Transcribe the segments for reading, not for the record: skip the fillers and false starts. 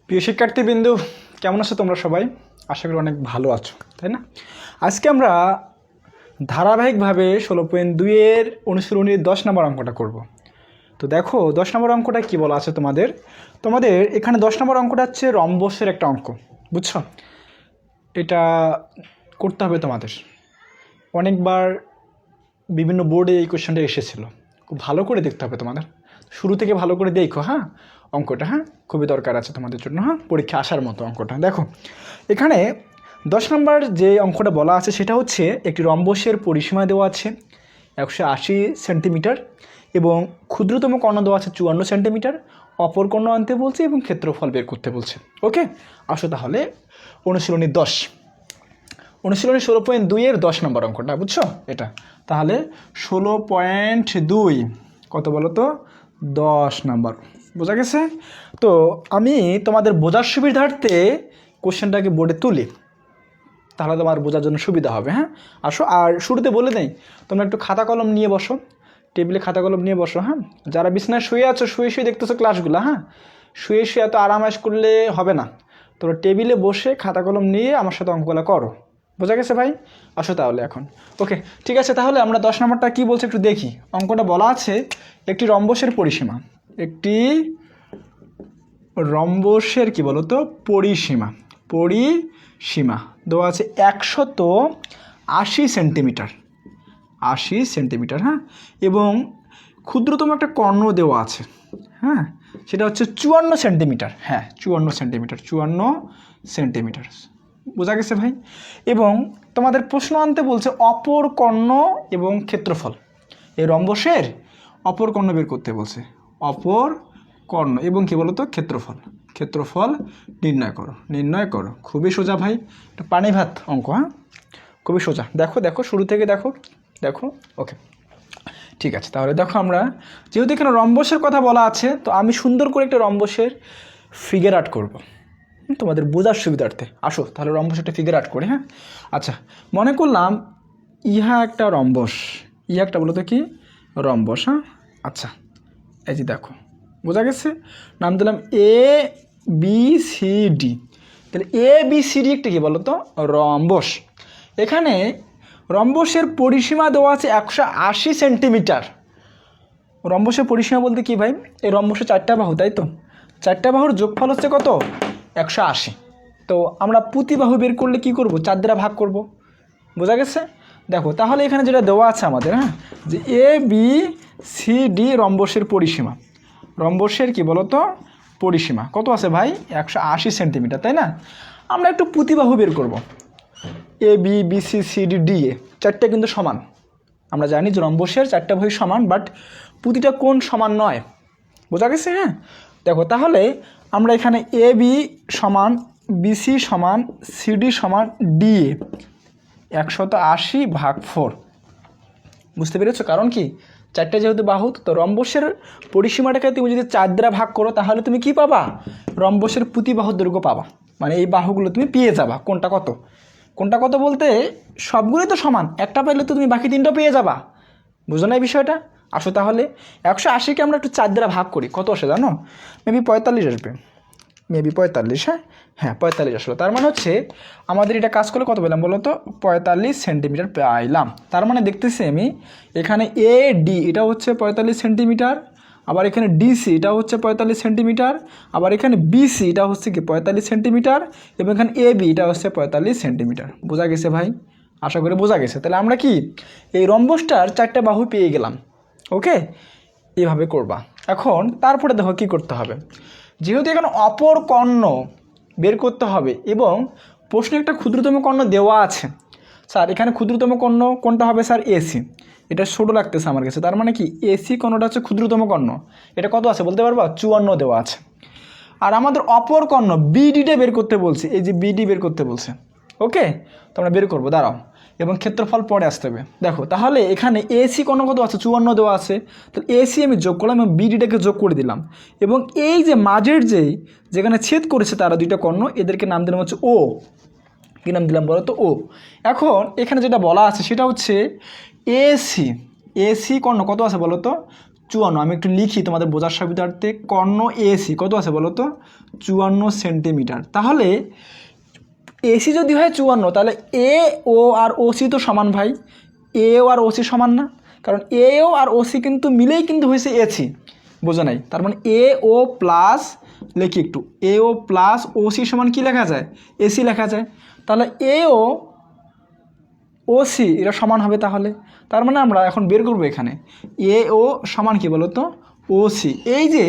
প্রিয় শিক্ষার্থীবৃন্দু, কেমন আছো তোমরা সবাই? আশা করি অনেক ভালো আছো, তাই না? আজকে আমরা ধারাবাহিকভাবে 16.2-এর অনুশীলনীর 10 নম্বর অঙ্কটা করব। তো দেখো 10 নম্বর অঙ্কটা কি বলা আছে তোমাদের। এখানে 10 নম্বর অঙ্কটা হচ্ছে রম্বসের একটা অঙ্ক, বুঝছো? এটা করতে হবে তোমাদের। অনেকবার বিভিন্ন বোর্ডে এই কোয়েশ্চেনটা এসেছিল, খুব ভালো করে দেখতে হবে তোমাদের। শুরু থেকে ভালো করে দেখো, হ্যাঁ, অঙ্কটা, হ্যাঁ, খুবই দরকার আছে তোমাদের জন্য, হ্যাঁ, পরীক্ষা আসার মতো অঙ্কটা। দেখো এখানে 10 নম্বর যে অঙ্কটা বলা আছে সেটা হচ্ছে একটি রম্বসের পরিসীমা দেওয়া আছে 180 সেন্টিমিটার এবং ক্ষুদ্রতম কর্ণ দেওয়া আছে 54 সেন্টিমিটার, অপর কর্ণ আনতে বলছে এবং ক্ষেত্রফল বের করতে বলছে। ওকে, আসো তাহলে অনুশীলনী 16.2-এর 10 নম্বর অঙ্কটা, বুঝছো? এটা তাহলে 16.2 কত বলো তো? 10 নম্বর। বোঝা গেছে? তো আমি তোমাদের বোঝার সুবিধার্থে কোশ্চেনটাকে বোর্ডে তুলি, তাহলে তোমার বোঝার জন্য সুবিধা হবে। হ্যাঁ, আসো। আর শুরুতে বলে দেই, তোমরা একটু খাতা কলম নিয়ে বসো, টেবিলে খাতা কলম নিয়ে বসো। হ্যাঁ, যারা বিছানায় শুয়ে আছো, শুয়ে দেখতেছো ক্লাসগুলো, হ্যাঁ, শুয়ে এত আরামায়েশ করলে হবে না। তোমরা টেবিলে বসে খাতা কলম নিয়ে আমার সাথে অঙ্কগুলো করো। বোঝা গেছে ভাই? আসো তাহলে এখন। ওকে, ঠিক আছে। তাহলে আমরা 10 নম্বরটা কী বলছে একটু দেখি। অঙ্কটা বলা আছে একটি রম্বসের পরিসীমা, একটি রম্বসের কি বলো তো পরিসীমা দেওয়া আছে 180 সেন্টিমিটার, 80 সেন্টিমিটার, হ্যাঁ, এবং ক্ষুদ্রতম একটা কর্ণ দেওয়া আছে, হ্যাঁ, সেটা হচ্ছে 54 সেন্টিমিটার। হ্যাঁ, 54 সেন্টিমিটার। বোঝা গেছে ভাই? এবং তোমাদের প্রশ্ন আনতে বলছে অপর কর্ণ এবং ক্ষেত্রফল। এই রম্বসের অপর কর্ণ বের করতে বলছে, অপর কর্ণ এবং কি বলতো ক্ষেত্রফল নির্ণয় করো। খুবই সোজা ভাই, এটা পানি ভাত অঙ্ক। হ্যাঁ, খুবই সোজা। দেখো শুরু থেকে দেখো। ওকে, ঠিক আছে। তাহলে দেখো, আমরা যেহেতু এখানে রম্বসের কথা বলা আছে, তো আমি সুন্দর করে একটা রম্বসের ফিগার আর্ট করব তোমাদের বোঝার সুবিধার্থে। আসো তাহলে রম্বসের একটা ফিগার আর্ট করি। হ্যাঁ, আচ্ছা, মনে করলাম ইহা একটা রম্বস, ইহা একটা বলতো কি রম্বস। হ্যাঁ, আচ্ছা, এই যে দেখো, বোঝা গেছে? নাম দিলাম এ বি সি ডি। তাহলে এ বি সি ডি একটা কি বলতো রম্বস। এখানে রম্বসের পরিসীমা দেওয়া আছে 180 সেন্টিমিটার। রম্বসের পরিসীমা বলতে কি ভাই? এই রম্বসের 4টা বাহু, তাই তো? 4টা বাহুর যোগফল হচ্ছে কত? 180। তো আমরা প্রতি বাহু বের করলে কি করব? 4 দ্বারা ভাগ করব। বোঝা গেছে? দেখো তাহলে এখানে যেটা দেওয়া আছে আমাদের, হ্যাঁ, যে এ বি সি ডি রম্বসের পরিসীমা, রম্বসের কি বলতো পরিসীমা কত আছে ভাই? 180 সেন্টিমিটার, তাই না? আমরা একটু প্রতিবাহু বের করব। A B B C C D D A 4টা কিন্তু সমান। আমরা জানি যে রম্বসের 4টা বাহু সমান, বাট প্রতিটা কোণ সমান নয়। বোঝা গেছে? হ্যাঁ, দেখো তাহলে আমরা এখানে এ বি সমান বিসি সমান সিডি সমান ডি এ 180/4। বুঝতে পেরেছো? কারণ কি, 4টা যেহেতু বাহু, তো রম্বসের পরিসীমাটাকে তুমি যদি 4 দ্বারা ভাগ করো তাহলে তুমি কি পাবা? রম্বসের প্রতি বাহুর দৈর্ঘ্য পাবা। মানে এই বাহুগুলো তুমি পেয়ে যাবা কোনটা কত বলতে সবগুলোই তো সমান, একটা পাইলে তো তুমি বাকি 3টা পেয়ে যাবা। বুঝো না এই বিষয়টা? আসো তাহলে 180কে আমরা একটু 4 দ্বারা ভাগ করি, কত আসে জানো? মেবি 45 আসবে, মেবি 45। হ্যাঁ 45 আসলো। তার মানে হচ্ছে আমাদের এটা কাজ করলে কত পেলাম বলো তো? 45 সেন্টিমিটার পাইলাম। তার মানে দেখতেছি আমি এখানে এ ডি এটা হচ্ছে 45 সেন্টিমিটার, আবার এখানে ডিসি এটা হচ্ছে 45 সেন্টিমিটার, আবার এখানে বিসি এটা হচ্ছে কি 45 সেন্টিমিটার, এবং এখানে এ বি এটা হচ্ছে 45 সেন্টিমিটার। বোঝা গেছে ভাই? আশা করি বোঝা গেছে। তাহলে আমরা কি এই রম্বসটার 4টা বাহু পেয়ে গেলাম। ওকে, এইভাবে করবা। এখন তারপরে দেখো কি করতে হবে। যেহেতু এখানে অপর কর্ণ বের করতে হবে এবং প্রশ্নে একটা ক্ষুদ্রতম কর্ণ দেওয়া আছে, স্যার এখানে ক্ষুদ্রতম কর্ণ কোনটা হবে? Sir AC. এটা ছোটো লাগতেছে আমার কাছে, তার মানে কি এসি কর্ণটা হচ্ছে ক্ষুদ্রতম কর্ণ। এটা কত আছে বলতে পারবা? 54 দেওয়া আছে। আর আমাদের অপর কর্ণ বিডিটা বের করতে বলছে, এই যে বিডি বের করতে বলছে। ওকে, তো আমরা বের করবো, দাঁড়াও, এবং ক্ষেত্রফল পরে আসতে হবে। দেখো তাহলে এখানে এসি কর্ণ কত আছে? 54 দেওয়া আছে। তাহলে এসি আমি যোগ করলাম এবং বিডিটাকে যোগ করে দিলাম, এবং এই যে মাঝের যেখানে ছেদ করেছে তারা 2টা কর্ণ, এদেরকে নাম দিলাম হচ্ছে ও। কী নাম দিলাম বলো তো? ও। এখন এখানে যেটা বলা আছে সেটা হচ্ছে এসি কর্ণ কত আছে বলো তো? 54, আমি একটু লিখি তোমাদের বোঝার সুবিধার্থে। কর্ণ এসি কত আছে বলো তো? 54 সেন্টিমিটার। তাহলে এসি যদি হয় 54, তাহলে এ ও আর ওসি তো সমান ভাই। এ ও আর ওসি সমান না, কারণ এ ও আর ওসি কিন্তু মিলেই কিন্তু হয়েছে এসি, বোঝা নাই? তার মানে এ ও প্লাস, লিখি একটু, এ ও প্লাস ওসি সমান কি লেখা যায়? এসি লেখা যায়। তাহলে এ ও ওসি এরা সমান হবে। তাহলে তার মানে আমরা এখন বের করবো এখানে এ ও সমান কি বলো তো? ওসি। এই যে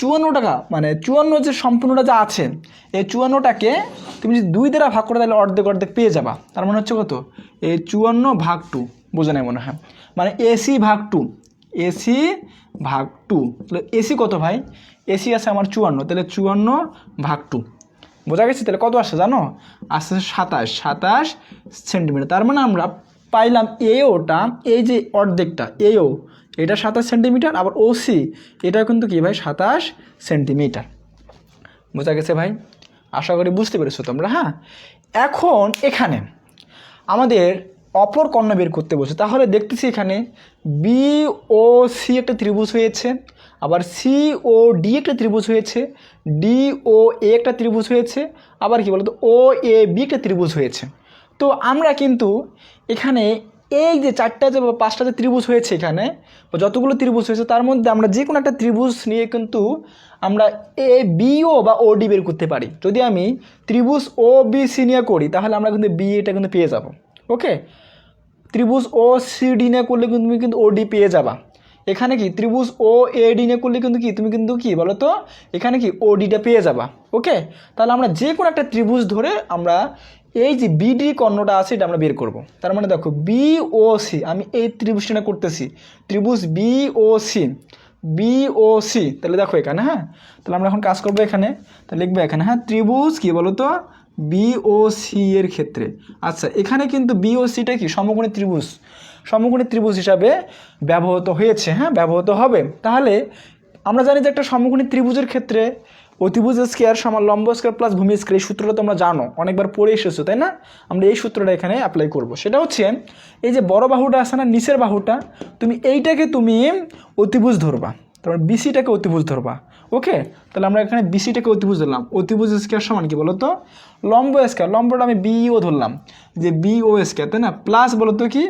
54 টাকা, মানে 54 যে সম্পূর্ণটা যা আছে, এই 54টাকে তুমি যদি 2 দ্বারা ভাগ করে তাহলে অর্ধেক অর্ধেক পেয়ে যাবা। তার মানে হচ্ছে কত? এই 54 ভাগ 2, বোঝা নাই মনে হয়, মানে এসি ভাগ 2, এসি ভাগ 2। তাহলে এসি কত ভাই? এসি আছে আমার 54, তাহলে 54 ভাগ 2, বোঝা গেছে? তাহলে কত আসছে জানো? আসছে 27 সেন্টিমিটার। তার মানে আমরা পাইলাম এওটা, এই যে অর্ধেকটা এও, এটা 27 সেন্টিমিটার, আবার ওসি এটা কিন্তু কি ভাই? 27 সেন্টিমিটার। বোঝা গেছে ভাই? আশা করি বুঝতে পেরেছো তোমরা। হ্যাঁ, এখন এখানে আমাদের অপর কর্ণ বের করতে বলছে। তাহলে দেখতেছি এখানে বি ও সি একটা ত্রিভুজ হয়েছে, আবার সি ও ডি একটা ত্রিভুজ হয়েছে, ডি ও এ একটা ত্রিভুজ হয়েছে, আবার কি বলতো ও এ বি একটা ত্রিভুজ হয়েছে। তো আমরা কিন্তু এখানে এই যে 4টা যে 5টা যে ত্রিভুজ হয়েছে, এখানে যতগুলো ত্রিভুজ হয়েছে তার মধ্যে আমরা যে কোনো একটা ত্রিভুজ নিয়ে কিন্তু আমরা এ বিও বা ও ডি বের করতে পারি। যদি আমি ত্রিভুজ ও বি সি নিয়ে করি তাহলে আমরা কিন্তু বি এটা কিন্তু পেয়ে যাব। ওকে, ত্রিভুজ ও সি ডি নিয়ে করলে কিন্তু তুমি কিন্তু ও ডি পেয়ে যাবা। এখানে কি ত্রিভুজ ও এ ডি নিয়ে করলে কিন্তু কি তুমি কিন্তু কি বলো তো এখানে কি ও ডিটা পেয়ে যাবা। ওকে, তাহলে আমরা যে কোনো একটা ত্রিভুজ ধরে আমরা এই যে বিডি কর্ণটা আছে এটা আমরা বের করব। তার মানে দেখো বি ও সি, আমি এই ত্রিভুজটা না করতেছি, ত্রিভুজ বি ও সি, বি ও সি। তাহলে দেখো এখানে, হ্যাঁ, তাহলে আমরা এখন কাজ করবো এখানে, তাহলে লিখবো এখানে, হ্যাঁ, ত্রিভুজ কি বলো তো বি ও সি এর ক্ষেত্রে। আচ্ছা, এখানে কিন্তু বি ও সিটা কি সমকোণী ত্রিভুজ, সমকোণী ত্রিভুজ হিসাবে ব্যবহৃত হয়েছে, হ্যাঁ, ব্যবহৃত হবে। তাহলে আমরা জানি যে একটা সমকোণী ত্রিভুজের ক্ষেত্রে অতিভুজ স্কয়ার সমান লম্ব স্কয়ার প্লাস ভূমি স্কয়ার, এই সূত্রটা তোমরা জানো, অনেকবার পড়ে এসেছো তাই না? আমরা এই সূত্রটা এখানে অ্যাপ্লাই করব। সেটা হচ্ছে এই যে বড় বাহুটা আছে না, নিচের বাহুটা, তুমি এইটাকে তুমি অতিভুজ ধরবা, তারপর বিসিটাকে অতিভুজ ধরবা। ওকে, তাহলে আমরা এখানে বিসিটাকে অতিভুজ ধরলাম, অতিভুজ স্কয়ার সমান কি বলো তো লম্ব স্কয়ার, লম্বটা আমি বিও ধরলাম যে বিও স্কয়ার, তাই না? প্লাস বলো তো কি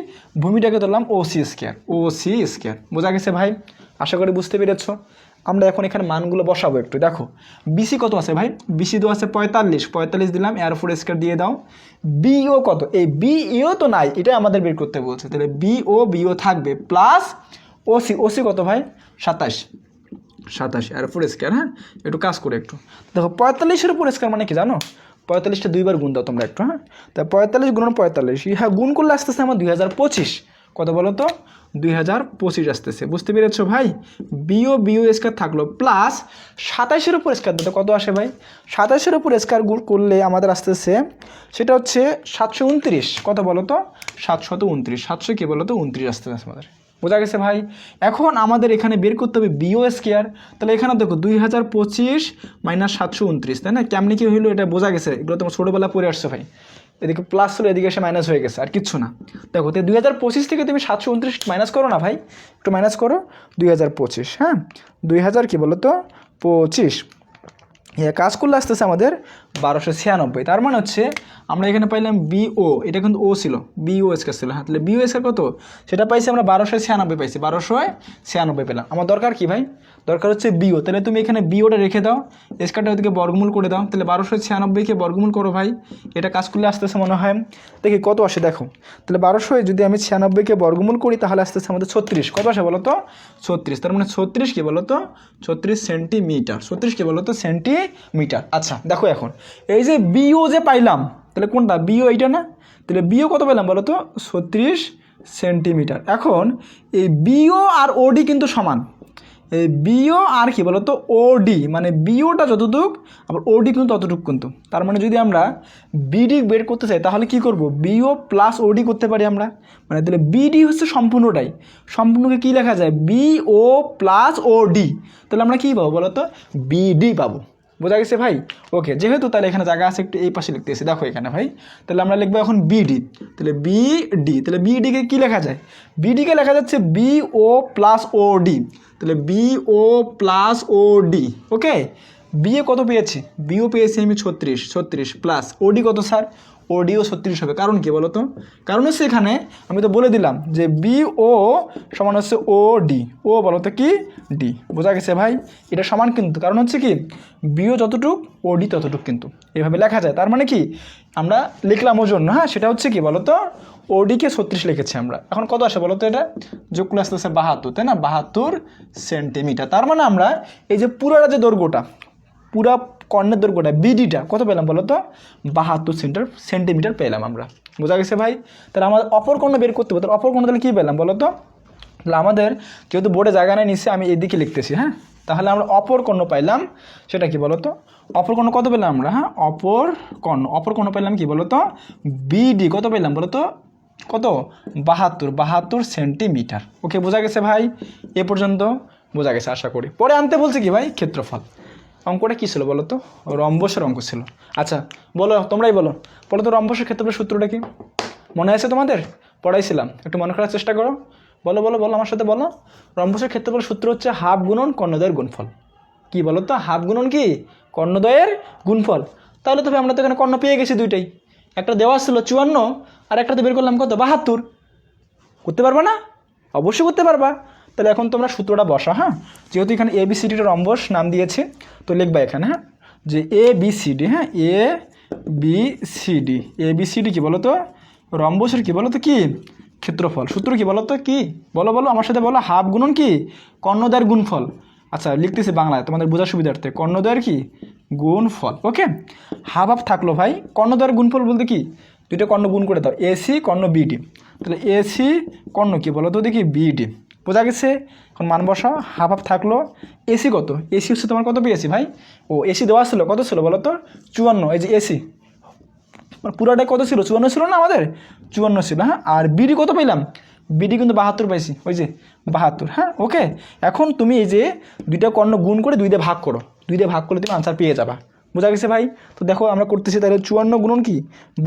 ভূমিটাকে ধরলাম ওসি স্কয়ার, ওসি স্কয়ার। বোঝা গেছে ভাই? আশা করি বুঝতে পেরেছ। আমরা এখন এখানে মানগুলো বসাবো একটু। দেখো বিসি কত আছে ভাই? বিসি তো আছে 45 দিলাম, এর উপর স্কয়ার দিয়ে দাও। বিও কত? এই বিও তো নাই, এটা আমাদের বের করতে বলছে, তাহলে বিও থাকবে, প্লাস ওসি, ওসি কত ভাই? 27 এর উপর স্কয়ার। হ্যাঁ, একটু কাজ করে একটু দেখো, 45-এর উপর স্কয়ার মানে কি জানো? 45টা 2বার গুণ দাও তোমরা একটু। হ্যাঁ, তা 45 গুণ 45, হ্যাঁ, গুণ করলে আসতেছে আমার 2025। কত বলো তো? 2025 আসতেছে। বুঝতে পেরেছো ভাই? বিও স্কয়ার থাকলো, প্লাস 27-এর উপর স্কয়ার দিতে কত আসে ভাই? 27-এর উপর স্কয়ার গুণ করলে আমাদের আসতেছে, সেটা হচ্ছে 729। কত বলো তো? 729, 700 কি বলো তো 29 আসতেছে আমাদের। বোঝা গেছে ভাই? এখন আমাদের এখানে বের করতে হবে বিও স্কয়ার। তাহলে এখানে দেখো 2025 মাইনাস 729, তাই না? কেমনি কি হইলো এটা বোঝা গেছে? এগুলো তোমার ছোটোবেলা পড়ে আসছো ভাই। এদিকে প্লাস হলো, এদিকে এসে মাইনাস হয়ে গেছে, আর কিচ্ছু না। দেখো 2025 থেকে তুমি 729 মাইনাস করো না ভাই, একটু মাইনাস করো 2025। হ্যাঁ, 2000 কি বলো তো 25, কাজ করলে আসতেছে আমাদের 1296। তার মানে হচ্ছে আমরা এখানে পাইলাম বিও, এটা কিন্তু ও ছিল, বিও স্কয়ার ছিল। হ্যাঁ, তাহলে বিও স্কয়ার কত? সেটা পাইছি আমরা 1296 পাইছি, 1296 পেলাম। আমার দরকার কি ভাই? দরকার হচ্ছে বিও। তাহলে তুমি এখানে বিওটা রেখে দাও, স্কয়ারটা ওদিকে বর্গমূল করে দাও। তাহলে 1296কে বর্গমূল করো ভাই, এটা কাজ করলে আসতেছে মনে হয়, দেখি কত আসে দেখো। তাহলে 1200 যদি আমি 96কে বর্গমূল করি তাহলে আসতেছে আমাদের 36। কত আসে বলো তো? 36। তার মানে 36 কি বলো তো 36 সেন্টিমিটার, 36 কি বলো তো সেন্টিমিটার। আচ্ছা দেখো এখন এই যে বিও যে পাইলাম, তাহলে কোনটা বিও? এইটা না? তাহলে বিও কত পেলাম বলো তো 36 সেন্টিমিটার। এখন এই বিও আর ওডি কিন্তু সমান, এই বিও আর কি বলো তো ওডি, মানে বিওটা যতটুক আবার ওডি কিন্তু ততটুকু কিন্তু। তার মানে যদি আমরা বিডি বের করতে চাই তাহলে কি করব? বিও প্লাস ওডি করতে পারি আমরা, মানে তাহলে বিডি হচ্ছে সম্পূর্ণটাই, সম্পূর্ণকে কি লেখা যায়? বিও প্লাস ওডি। তাহলে আমরা কী পাবো বলো তো? বিডি পাবো। বোঝা গেছে ভাই? ওকে, যেহেতু তাহলে এখানে জায়গা আছে একটু এই পাশে লিখতেছি, দেখো এখানে ভাই, তাহলে আমরা লিখবো এখন বিডি। তাহলে বিডি, তাহলে বিডিকে কী লেখা যায়? বিডিকে লেখা যাচ্ছে বিও প্লাস ও ডি। তাহলে বিও প্লাস ও ডি। ওকে, বিএ কত পেয়েছি? বিও পেয়েছি আমি 36 প্লাস ওডি কত স্যার? ওডিও 36 হবে। কারণ কি বলো তো? কারণ হচ্ছে এখানে আমি তো বলে দিলাম যে বিও সমান হচ্ছে ও ডি। ও বলো তো কি? ডি। বোঝা গেছে ভাই? এটা সমান কিন্তু, কারণ হচ্ছে কি বিও যতটুক ওডি ততটুক কিন্তু এভাবে লেখা যায়। তার মানে কি আমরা লিখলাম ওর জন্য, হ্যাঁ, সেটা হচ্ছে কি বলো তো ওডিকে 36 লিখেছি আমরা। এখন কত আসে বলো তো? এটা যোগ করে আসতেছে 72, তাই না? 72 সেন্টিমিটার। তার মানে আমরা এই যে পুরোটা যে দৈর্ঘ্যটা, পুরা কর্ণের দৈর্ঘ্যটা বিডিটা কত পেলাম বলো তো? 72 সেন্টিমিটার পেলাম আমরা। বোঝা গেছে ভাই? তাহলে আমাদের অপর কর্ণ বের করতে হবে। তাহলে অপর কর্ণ তাহলে কী পেলাম বলো তো? তাহলে আমাদের যেহেতু বোর্ডে জায়গা নেই নিচে, আমি এদিকে লিখতেছি, হ্যাঁ, তাহলে আমরা অপর কর্ণ পাইলাম। সেটা কি বলো তো? অপর কর্ণ কত পেলাম আমরা? হ্যাঁ, অপর কর্ণ পেলাম কি বলো তো? বিডি কত পেলাম বলো তো? কত? 72 সেন্টিমিটার। ওকে, বোঝা গেছে ভাই? এ পর্যন্ত বোঝা গেছে আশা করি। পরে আনতে বলছে কি ভাই? ক্ষেত্রফল। অঙ্কটা কী ছিল বলো তো? রম্বসের অঙ্ক ছিল। আচ্ছা বলো, তোমরাই বলো তো রম্বসের ক্ষেত্রফলের সূত্রটা কি মনে আছে তোমাদের? পড়াইছিলাম, একটু মনে করার চেষ্টা করো। বলো বলো বলো, আমার সাথে বলো। রম্বসের ক্ষেত্রফলের সূত্র হচ্ছে হাফ গুণন কর্ণদ্বয়ের গুণফল। কি বলো তো? হাফ গুণন কি? কর্ণদ্বয়ের গুণফল। তাহলে তবে আমরা তো এখানে কর্ণ পেয়ে গেছি দুইটাই। একটা দেওয়া ছিল 54, আর একটা তো বের করলাম কত? 72। করতে পারবা না? অবশ্যই করতে পারবা। তাহলে এখন তোমরা সূত্রটা বসা, হ্যাঁ, যেহেতু এখানে এ বি সি ডিটা রম্বস নাম দিয়েছে, তো লিখবা এখানে, হ্যাঁ, যে এ বি সি ডি, হ্যাঁ, A B C D. A B C D কী বলো তো? রম্বসের কী বলো তো? কি? ক্ষেত্রফল। সূত্র কী বলো তো? কি বলো বলো, আমার সাথে বলো। হাফ গুণন কি? কর্ণদ্বয়ের গুণফল। আচ্ছা লিখতেছি বাংলায় তোমাদের বোঝার সুবিধার্থে, কর্ণদ্বয়ের কি? গুণফল। ওকে, হাফ হাফ থাকলো ভাই। কর্ণদ্বয়ের গুণফল বলতে কি? দুইটা কর্ণ গুণ করে দাও, এসি কর্ণ বিডি। তাহলে এসি কর্ণ কি বলো তো? দেখি বিডি। বোঝা গেছে? এখন মান বসাও। হাফ হাফ থাকলো। এসি কত? এসি হচ্ছে তোমার কত পেয়েছি ভাই? ও এসি দেওয়া ছিল, কত ছিল বলো তো? 54। এই যে এসি পুরাটাই কত ছিল? 54 ছিল না আমাদের? 54 ছিল, হ্যাঁ। আর বিডি কত পেলাম? বিডি কিন্তু 72 পাইছি, ওই যে 72, হ্যাঁ। ওকে, এখন তুমি এই যে দুইটা কর্ণ গুণ করে 2 দিয়ে ভাগ করো। 2 দিয়ে ভাগ করলে তুমি আনসার পেয়ে যাবা। বোঝা গেছে ভাই? তো দেখো আমরা করতেছি তাহলে 54 গুণন কি?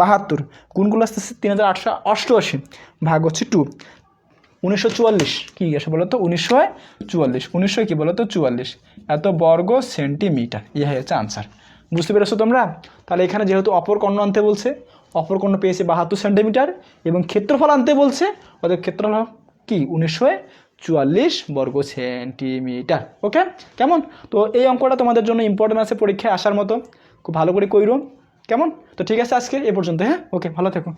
72, গুণগুলো আসতেছে 3888, ভাগ হচ্ছে 2, 1944। কী আসে বলো তো? 1944। 1900 কী বলো তো? 44 এত বর্গ সেন্টিমিটার। ইয়ে হচ্ছে আনসার। বুঝতে পেরেছো তোমরা? তাহলে এখানে যেহেতু অপর কর্ণ আনতে বলছে, অপর কর্ণ পেয়েছে 72 সেন্টিমিটার, এবং ক্ষেত্রফল আনতে বলছে, ওদের ক্ষেত্রফল কি? 1944 বর্গ সেন্টিমিটার। ওকে, কেমন? তো এই অঙ্কটা তোমাদের জন্য ইম্পর্টেন্ট আছে পরীক্ষায় আসার মতো, খুব ভালো করে কইরো, কেমন? তো ঠিক আছে, আজকে এ পর্যন্ত, হ্যাঁ। ওকে, ভালো থেকো।